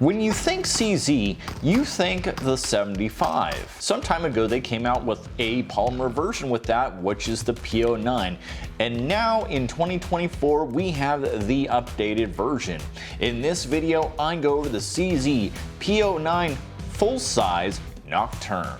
When you think CZ, you think the 75. Some time ago they came out with a polymer version with that, which is the P09. And now in 2024 we have the updated version. In this video I go over the CZ P09 full-size Nocturne.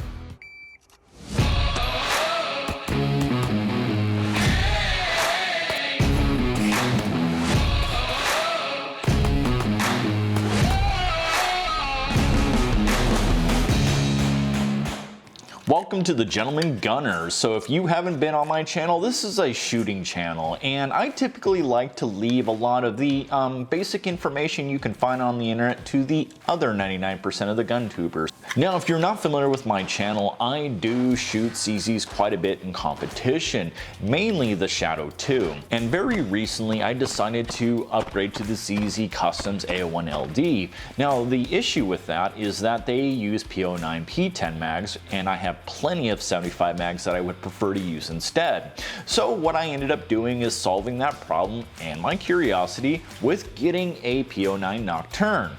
Welcome to the Gentleman Gunners. So if you haven't been on my channel, this is a shooting channel, and I typically like to leave a lot of the basic information you can find on the internet to the other 99% of the gun tubers. Now, if you're not familiar with my channel, I do shoot CZs quite a bit in competition, mainly the Shadow 2. And very recently, I decided to upgrade to the CZ Customs A01LD. Now, the issue with that is that they use P09 P10 mags, and I have plenty of 75 mags that I would prefer to use instead. So what I ended up doing is solving that problem and my curiosity with getting a P09 Nocturne.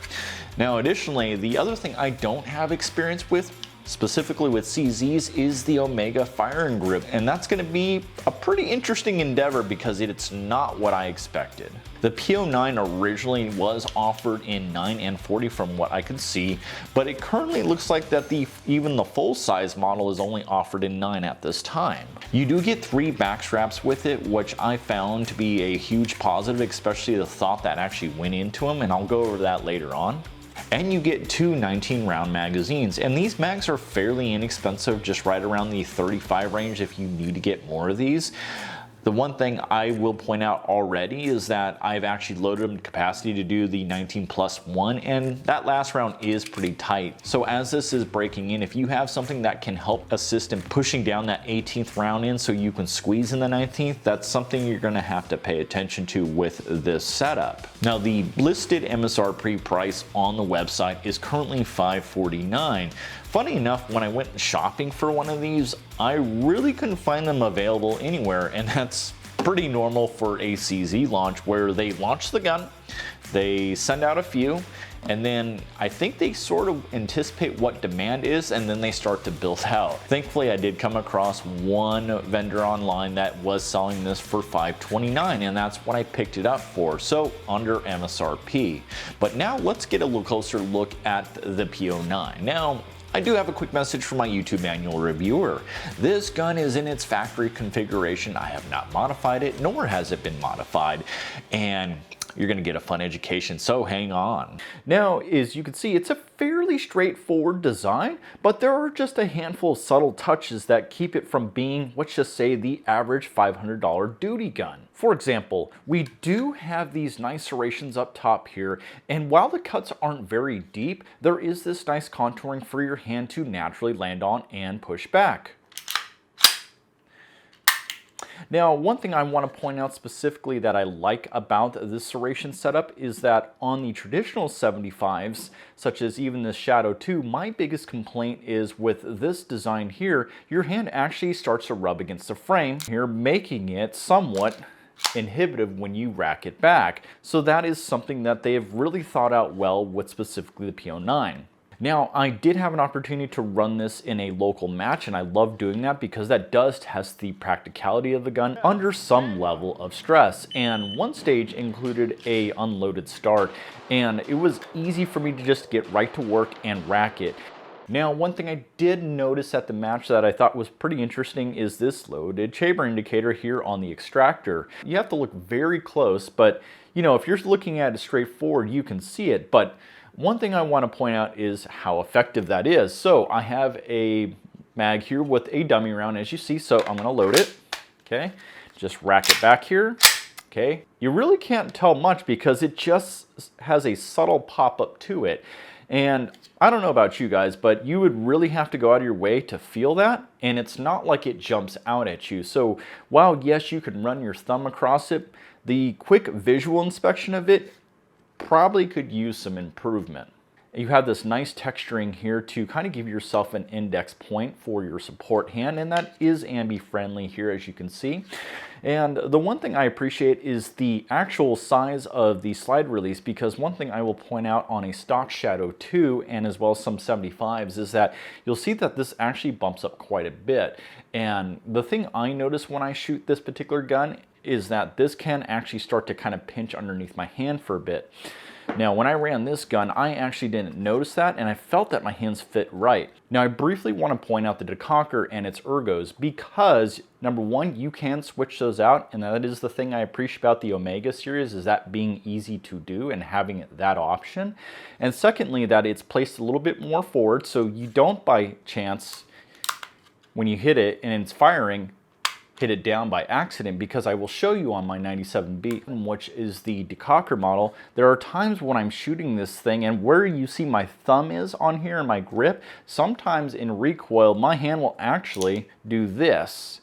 Now additionally, the other thing I don't have experience with, specifically with CZs, is the Omega firing grip, and that's going to be a pretty interesting endeavor because it's not what I expected. The P09 originally was offered in 9 and 40 from what I could see, but it currently looks like that even the full-size model is only offered in 9 at this time. You do get 3 backstraps with it, which I found to be a huge positive, especially the thought that actually went into them, and I'll go over that later on. And you get 2 19-round magazines, and these mags are fairly inexpensive, just right around the 35 range if you need to get more of these. The one thing I will point out already is that I've actually loaded them to capacity to do the 19+1, and that last round is pretty tight. So as this is breaking in, if you have something that can help assist in pushing down that 18th round in so you can squeeze in the 19th, that's something you're gonna have to pay attention to with this setup. Now, the listed MSRP price on the website is currently $549. Funny enough, when I went shopping for one of these, I really couldn't find them available anywhere, and that's pretty normal for a CZ launch, where they launch the gun, they send out a few, and then I think they sort of anticipate what demand is, and then they start to build out. Thankfully, I did come across one vendor online that was selling this for $529, and that's what I picked it up for, so under MSRP. But now let's get a little closer look at the P09. Now, I do have a quick message for my YouTube manual reviewer. This gun is in its factory configuration. I have not modified it, nor has it been modified, and you're gonna get a fun education, so hang on. Now, as you can see, it's a fairly straightforward design, but there are just a handful of subtle touches that keep it from being, let's just say, the average $500 duty gun. For example, we do have these nice serrations up top here, and while the cuts aren't very deep, there is this nice contouring for your hand to naturally land on and push back. Now, one thing I want to point out specifically that I like about this serration setup is that on the traditional 75s, such as even the Shadow 2, my biggest complaint is with this design here, your hand actually starts to rub against the frame here, making it somewhat inhibitive when you rack it back. So that is something that they have really thought out well with specifically the P09. Now, I did have an opportunity to run this in a local match, and I love doing that because that does test the practicality of the gun under some level of stress. And one stage included a unloaded start, and it was easy for me to just get right to work and rack it. Now, one thing I did notice at the match that I thought was pretty interesting is this loaded chamber indicator here on the extractor. You have to look very close, but you know, if you're looking at it straightforward, you can see it. But one thing I want to point out is how effective that is. So I have a mag here with a dummy round, as you see, so I'm going to load it. Okay, just rack it back here. Okay, you really can't tell much because it just has a subtle pop-up to it. And I don't know about you guys, but you would really have to go out of your way to feel that, and it's not like it jumps out at you. So while yes, you can run your thumb across it, the quick visual inspection of it probably could use some improvement. You have this nice texturing here to kind of give yourself an index point for your support hand, and that is ambi friendly here, as you can see. And the one thing I appreciate is the actual size of the slide release, because one thing I will point out on a stock Shadow 2 and as well as some 75s is that you'll see that this actually bumps up quite a bit. And the thing I notice when I shoot this particular gun is that this can actually start to kind of pinch underneath my hand for a bit. Now, when I ran this gun, I actually didn't notice that, and I felt that my hands fit right. Now, I briefly want to point out the Decocker and its ergos because, number one, you can switch those out, and that is the thing I appreciate about the Omega series, is that being easy to do and having that option. And secondly, that it's placed a little bit more forward, so you don't by chance, when you hit it and it's firing, hit it down by accident, because I will show you on my 97B, which is the Decocker model, there are times when I'm shooting this thing and where you see my thumb is on here in my grip, sometimes in recoil, my hand will actually do this,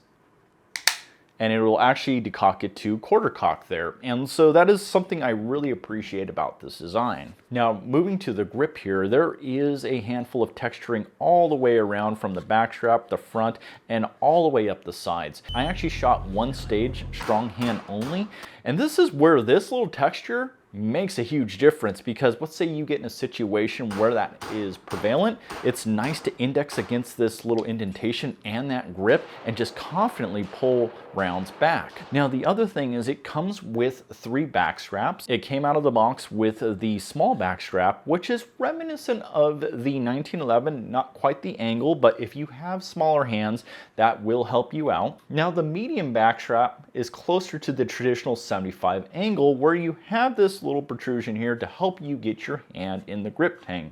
and it will actually decock it to quarter cock there. And so that is something I really appreciate about this design. Now, moving to the grip here, there is a handful of texturing all the way around from the backstrap, the front, and all the way up the sides. I actually shot one stage, strong hand only, and this is where this little texture makes a huge difference, because let's say you get in a situation where that is prevalent, it's nice to index against this little indentation and that grip and just confidently pull rounds back. Now, the other thing is it comes with 3 back straps. It came out of the box with the small back strap, which is reminiscent of the 1911, not quite the angle, but if you have smaller hands, that will help you out. Now, the medium back strap is closer to the traditional 75 angle, where you have this little protrusion here to help you get your hand in the grip tang.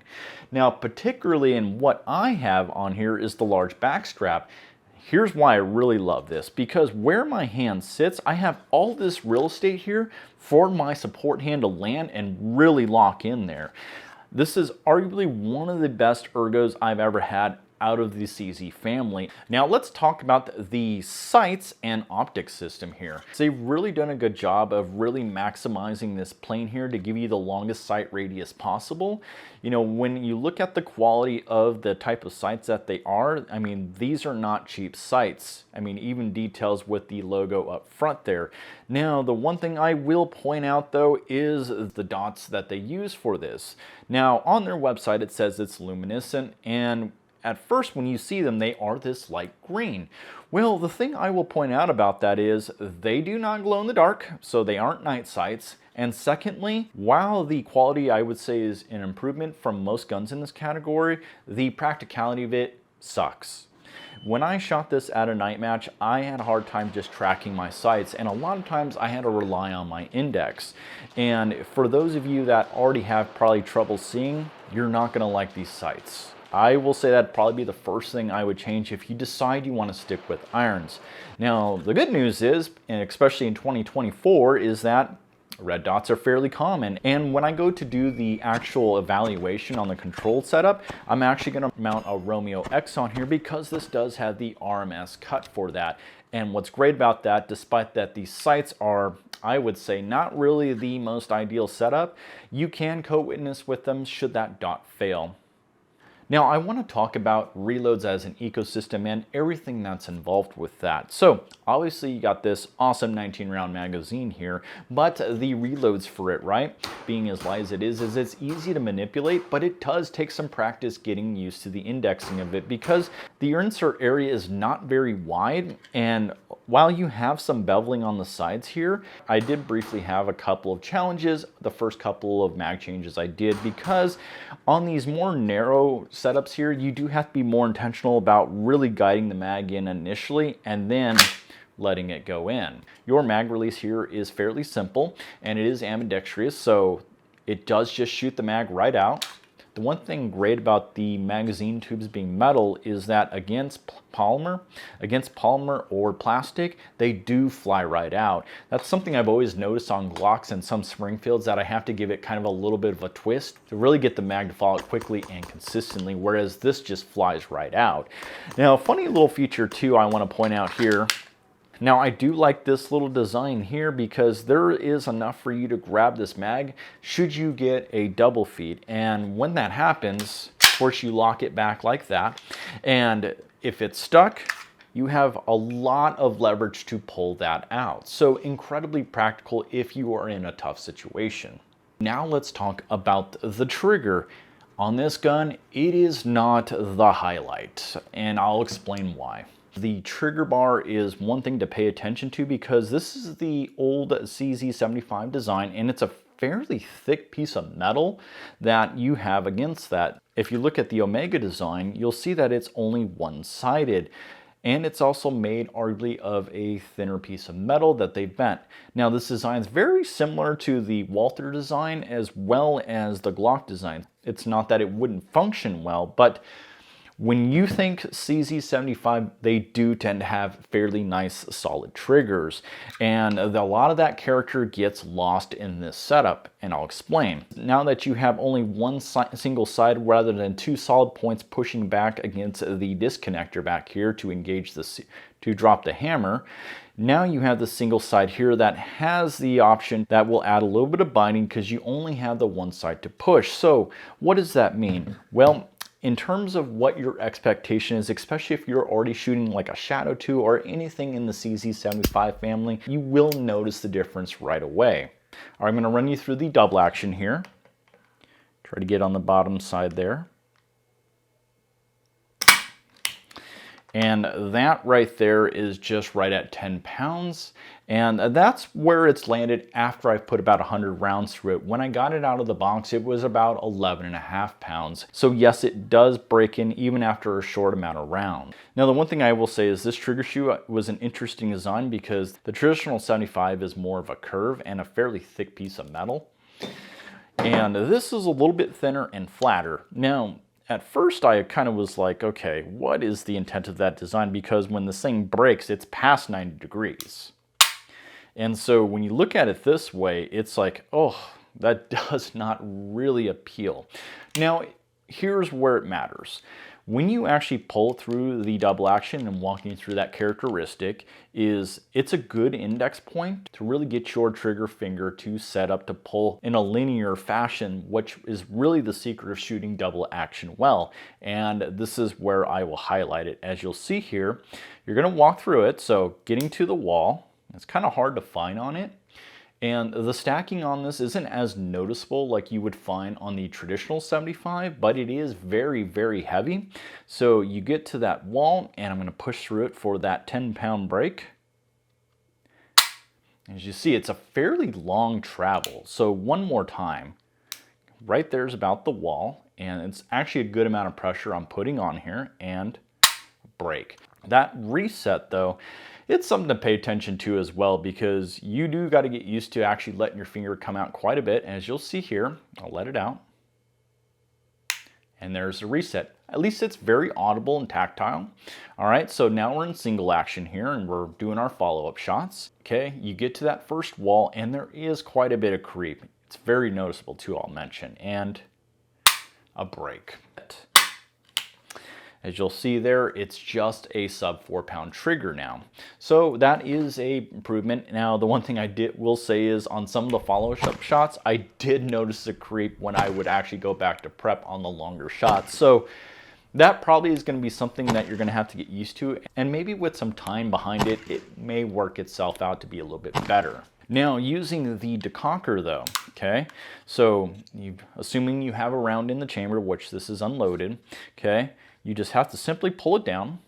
Now, particularly in what I have on here is the large back strap. Here's why I really love this, because where my hand sits, I have all this real estate here for my support hand to land and really lock in there. This is arguably one of the best ergos I've ever had out of the CZ family. Now let's talk about the sights and optics system here. So they've really done a good job of really maximizing this plane here to give you the longest sight radius possible. You know, when you look at the quality of the type of sights that they are, I mean, these are not cheap sights. I mean, even details with the logo up front there. Now, the one thing I will point out though is the dots that they use for this. Now, on their website, it says it's luminescent, and at first, when you see them, they are this light green. Well, the thing I will point out about that is they do not glow in the dark, so they aren't night sights. And secondly, while the quality I would say is an improvement from most guns in this category, the practicality of it sucks. When I shot this at a night match, I had a hard time just tracking my sights, and a lot of times I had to rely on my index. And for those of you that already have probably trouble seeing, you're not going to like these sights. I will say that'd probably be the first thing I would change if you decide you want to stick with irons. Now, the good news is, and especially in 2024, is that red dots are fairly common. And when I go to do the actual evaluation on the controlled setup, I'm actually going to mount a Romeo X on here because this does have the RMS cut for that. And what's great about that, despite that these sights are, I would say, not really the most ideal setup, you can co-witness with them should that dot fail. Now, I want to talk about reloads as an ecosystem and everything that's involved with that. So, obviously you got this awesome 19-round magazine here, but the reloads for it, right? Being as light as it is it's easy to manipulate, but it does take some practice getting used to the indexing of it because the insert area is not very wide, and while you have some beveling on the sides here, I did briefly have a couple of challenges the first couple of mag changes I did, because on these more narrow setups here, you do have to be more intentional about really guiding the mag in initially and then letting it go in. Your mag release here is fairly simple and it is ambidextrous, so it does just shoot the mag right out. The one thing great about the magazine tubes being metal is that against polymer or plastic, they do fly right out. That's something I've always noticed on Glocks and some Springfields, that I have to give it kind of a little bit of a twist to really get the mag to fall out quickly and consistently, whereas this just flies right out. Now, a funny little feature too I want to point out here, Now I do like this little design here because there is enough for you to grab this mag should you get a double feed. And when that happens, of course you lock it back like that. And if it's stuck, you have a lot of leverage to pull that out. So incredibly practical if you are in a tough situation. Now let's talk about the trigger. On this gun, it is not the highlight, and I'll explain why. The trigger bar is one thing to pay attention to because this is the old CZ75 design, and it's a fairly thick piece of metal that you have against that. If you look at the Omega design, you'll see that it's only one-sided. And it's also made arguably of a thinner piece of metal that they bent. Now this design is very similar to the Walther design as well as the Glock design. It's not that it wouldn't function well, but when you think CZ75, they do tend to have fairly nice solid triggers. And a lot of that character gets lost in this setup, and I'll explain. Now that you have only one single side rather than two solid points pushing back against the disconnector back here to engage to drop the hammer, now you have the single side here that has the option that will add a little bit of binding because you only have the one side to push. So what does that mean? Well, in terms of what your expectation is, especially if you're already shooting like a Shadow 2 or anything in the CZ75 family, you will notice the difference right away. All right, I'm gonna run you through the double action here. Try to get on the bottom side there. And that right there is just right at 10 pounds. And that's where it's landed after I've put about 100 rounds through it. When I got it out of the box, it was about 11.5 pounds. So yes, it does break in even after a short amount of rounds. Now, the one thing I will say is this trigger shoe was an interesting design because the traditional 75 is more of a curve and a fairly thick piece of metal. And this is a little bit thinner and flatter. Now, at first, I kind of was like, okay, what is the intent of that design? Because when this thing breaks, it's past 90 degrees. And so when you look at it this way, it's like, oh, that does not really appeal. Now, here's where it matters. When you actually pull through the double action and walking through that characteristic, it's a good index point to really get your trigger finger to set up to pull in a linear fashion, which is really the secret of shooting double action well. And this is where I will highlight it. As you'll see here, you're gonna walk through it. So getting to the wall, it's kind of hard to find on it. And the stacking on this isn't as noticeable like you would find on the traditional 75, but it is very, very heavy. So you get to that wall and I'm gonna push through it for that 10-pound break. As you see, it's a fairly long travel. So one more time, right there's about the wall, and it's actually a good amount of pressure I'm putting on here, and break. That reset though, it's something to pay attention to as well because you do got to get used to actually letting your finger come out quite a bit. As you'll see here, I'll let it out. And there's a reset. At least it's very audible and tactile. All right, so now we're in single action here and we're doing our follow-up shots. Okay, you get to that first wall and there is quite a bit of creep. It's very noticeable too, I'll mention, and a break. As you'll see there, it's just a sub 4-pound trigger now. So that is a improvement. Now, the one thing I will say is on some of the follow-up shots, I did notice a creep when I would actually go back to prep on the longer shots. So that probably is gonna be something that you're gonna have to get used to. And maybe with some time behind it, it may work itself out to be a little bit better. Now, using the Decocker though, okay? So assuming you have a round in the chamber, which this is unloaded, okay? You just have to simply pull it down,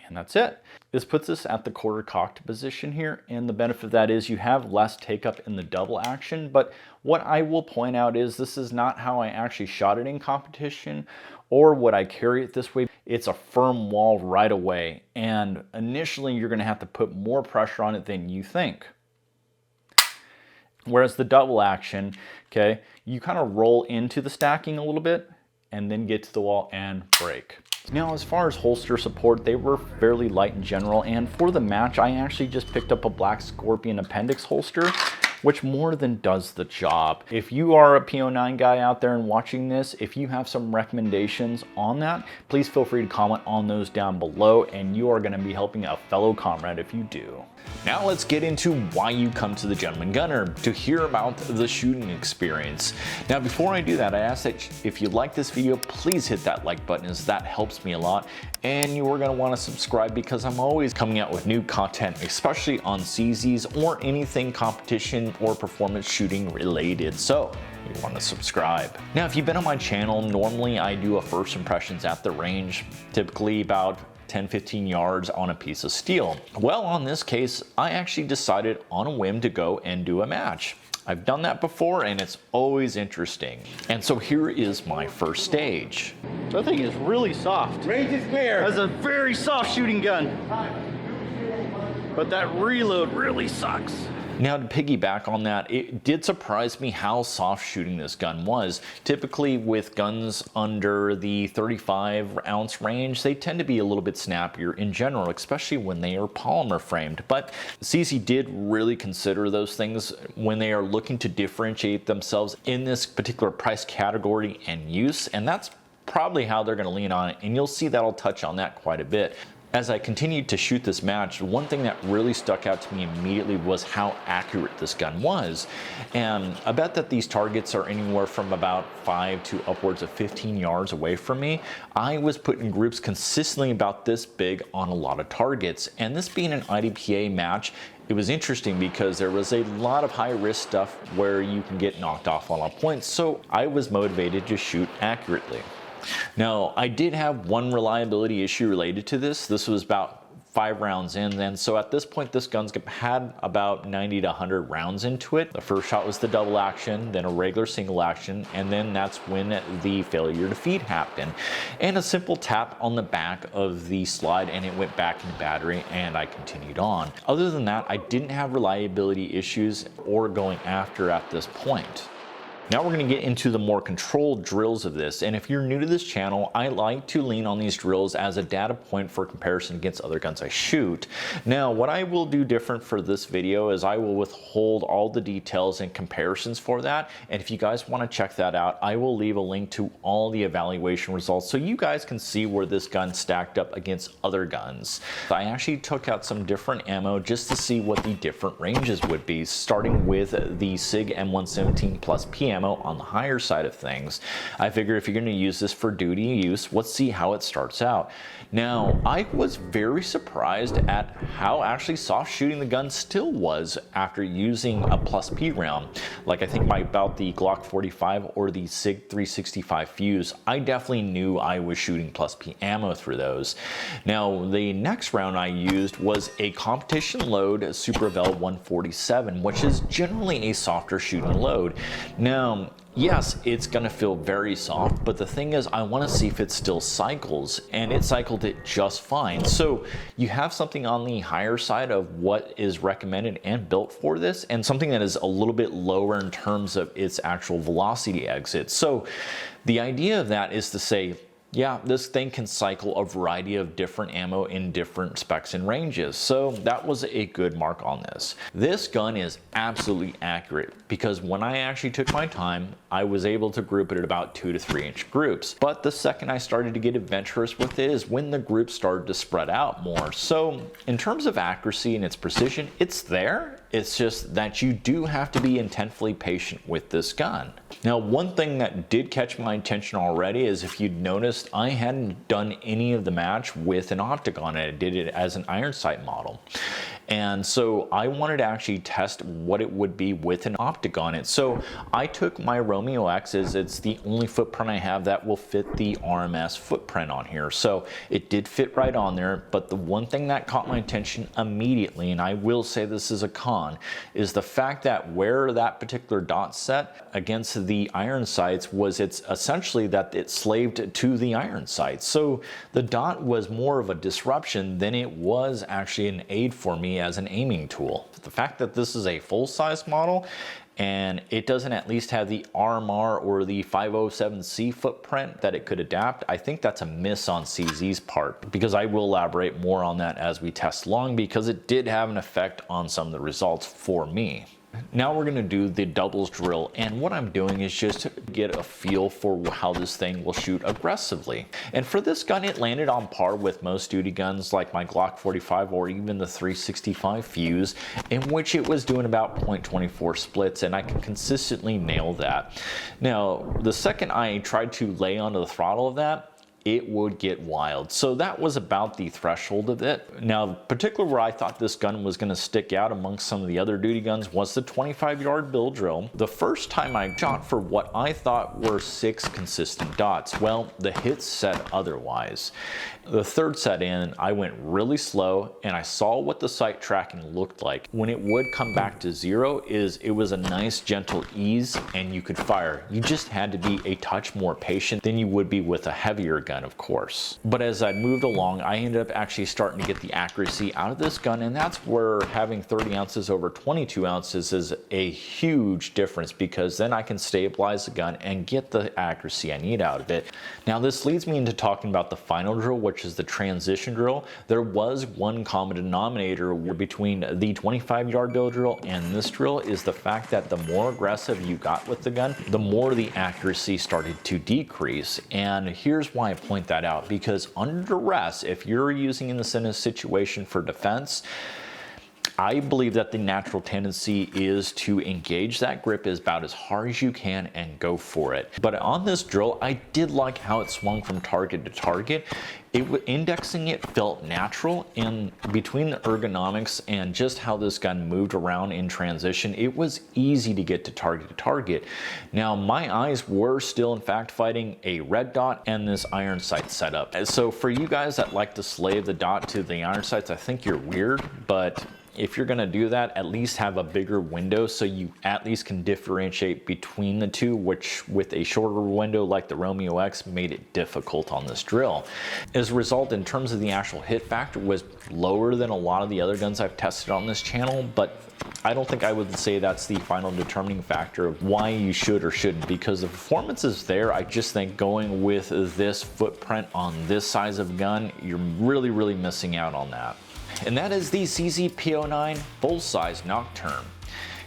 and that's it. This puts us at the quarter cocked position here, and the benefit of that is you have less take up in the double action, but what I will point out is this is not how I actually shot it in competition, or would I carry it this way. It's a firm wall right away, and initially you're gonna have to put more pressure on it than you think. Whereas the double action, okay, you kind of roll into the stacking a little bit, and then get to the wall and break. Now, as far as holster support, they were fairly light in general, and for the match, I actually just picked up a black Scorpion appendix holster, which more than does the job. If you are a P09 guy out there and watching this, if you have some recommendations on that, please feel free to comment on those down below, and you are going to be helping a fellow comrade if you do. Now let's get into why you come to the Gentleman Gunner, to hear about the shooting experience. Now before I do that, I ask that if you like this video, please hit that like button, as that helps me a lot. And you are going to want to subscribe, because I'm always coming out with new content, especially on CZs or anything competition or performance shooting related. So you want to subscribe. Now if you've been on my channel, normally I do a first impressions at the range, typically about 10-15 yards on a piece of steel. Well, on this case, I actually decided on a whim to go and do a match. I've done that before, and it's always interesting. And so here is my first stage. That thing is really soft. Range is clear. That's a very soft shooting gun. But that reload really sucks. Now to piggyback on that, it did surprise me how soft shooting this gun was. Typically with guns under the 35 ounce range, they tend to be a little bit snappier in general, especially when they are polymer framed. But CZ did really consider those things when they are looking to differentiate themselves in this particular price category and use, and that's probably how they're going to lean on it, and you'll see that I'll touch on that quite a bit. As I continued to shoot this match, one thing that really stuck out to me immediately was how accurate this gun was. And I bet that these targets are anywhere from about 5 to upwards of 15 yards away from me. I was put in groups consistently about this big on a lot of targets. And this being an IDPA match, it was interesting because there was a lot of high risk stuff where you can get knocked off on a point. So I was motivated to shoot accurately. Now, I did have one reliability issue related to this. This was about 5 rounds in, and so at this point this gun's had about 90 to 100 rounds into it. The first shot was the double action, then a regular single action, and then that's when the failure to feed happened. And a simple tap on the back of the slide and it went back into battery, and I continued on. Other than that, I didn't have reliability issues or going after at this point. Now we're going to get into the more controlled drills of this, and if you're new to this channel, I like to lean on these drills as a data point for comparison against other guns I shoot. Now what I will do different for this video is I will withhold all the details and comparisons for that, and if you guys want to check that out, I will leave a link to all the evaluation results so you guys can see where this gun stacked up against other guns. I actually took out some different ammo just to see what the different ranges would be, starting with the SIG M117 plus PM on the higher side of things. I figure if you're going to use this for duty use, let's see how it starts out. Now, I was very surprised at how actually soft shooting the gun still was after using a plus P round. Like I think about the Glock 45 or the SIG 365 Fuse, I definitely knew I was shooting plus P ammo through those. Now, the next round I used was a competition load Super Vel 147, which is generally a softer shooting load. Now, yes, it's going to feel very soft, but the thing is I want to see if it still cycles, and it cycled it just fine. So you have something on the higher side of what is recommended and built for this, and something that is a little bit lower in terms of its actual velocity exit. So the idea of that is to say, yeah, this thing can cycle a variety of different ammo in different specs and ranges. So that was a good mark on this. This gun is absolutely accurate because when I actually took my time, I was able to group it at about 2 to 3 inch groups. But the second I started to get adventurous with it is when the groups started to spread out more. So in terms of accuracy and its precision, it's there. It's just that you do have to be intensely patient with this gun. Now, one thing that did catch my attention already is if you'd noticed, I hadn't done any of the match with an optic on it. I did it as an iron sight model. And so I wanted to actually test what it would be with an optic on it. So I took my Romeo X, as it's the only footprint I have that will fit the RMS footprint on here. So it did fit right on there, but the one thing that caught my attention immediately, and I will say this is a con, is the fact that where that particular dot set against the iron sights was, it's essentially that it slaved to the iron sights. So the dot was more of a disruption than it was actually an aid for me as an aiming tool. The fact that this is a full-size model and it doesn't at least have the RMR or the 507C footprint that it could adapt, I think that's a miss on CZ's part, because I will elaborate more on that as we test along, because it did have an effect on some of the results for me. Now we're gonna do the doubles drill, and what I'm doing is just to get a feel for how this thing will shoot aggressively. And for this gun, it landed on par with most duty guns like my Glock 45 or even the 365 Fuse, in which it was doing about 0.24 splits, and I could consistently nail that. Now, the second I tried to lay onto the throttle of that, it would get wild. So that was about the threshold of it. Now, particularly where I thought this gun was gonna stick out amongst some of the other duty guns was the 25-yard bill drill. The first time I shot for what I thought were 6 consistent dots, well, the hits said otherwise. The third set in, I went really slow and I saw what the sight tracking looked like. When it would come back to 0 it was a nice gentle ease and you could fire. You just had to be a touch more patient than you would be with a heavier gun, of course. But as I moved along, I ended up actually starting to get the accuracy out of this gun, and that's where having 30 ounces over 22 ounces is a huge difference, because then I can stabilize the gun and get the accuracy I need out of it. Now this leads me into talking about the final drill, which is the transition drill. There was one common denominator between the 25-yard bill drill and this drill, is the fact that the more aggressive you got with the gun, the more the accuracy started to decrease. And here's why I point that out, because under duress, if you're using this in a situation for defense, I believe that the natural tendency is to engage that grip about as hard as you can and go for it. But on this drill, I did like how it swung from target to target. Indexing it felt natural, and between the ergonomics and just how this gun moved around in transition, it was easy to get to target. Now my eyes were still in fact fighting a red dot and this iron sight setup. So for you guys that like to slave the dot to the iron sights, I think you're weird, but if you're gonna do that, at least have a bigger window so you at least can differentiate between the two, which with a shorter window like the Romeo X made it difficult on this drill. As a result, in terms of the actual hit factor, was lower than a lot of the other guns I've tested on this channel, but I don't think I would say that's the final determining factor of why you should or shouldn't, because the performance is there. I just think going with this footprint on this size of gun, you're really missing out on that. And that is the CZ P09 full-size Nocturne.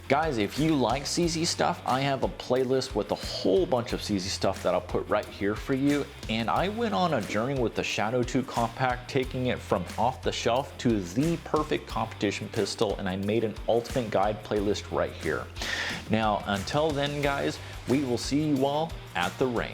Guys, if you like CZ stuff, I have a playlist with a whole bunch of CZ stuff that I'll put right here for you. And I went on a journey with the Shadow 2 Compact, taking it from off the shelf to the perfect competition pistol, and I made an ultimate guide playlist right here. Now, until then guys, we will see you all at the range.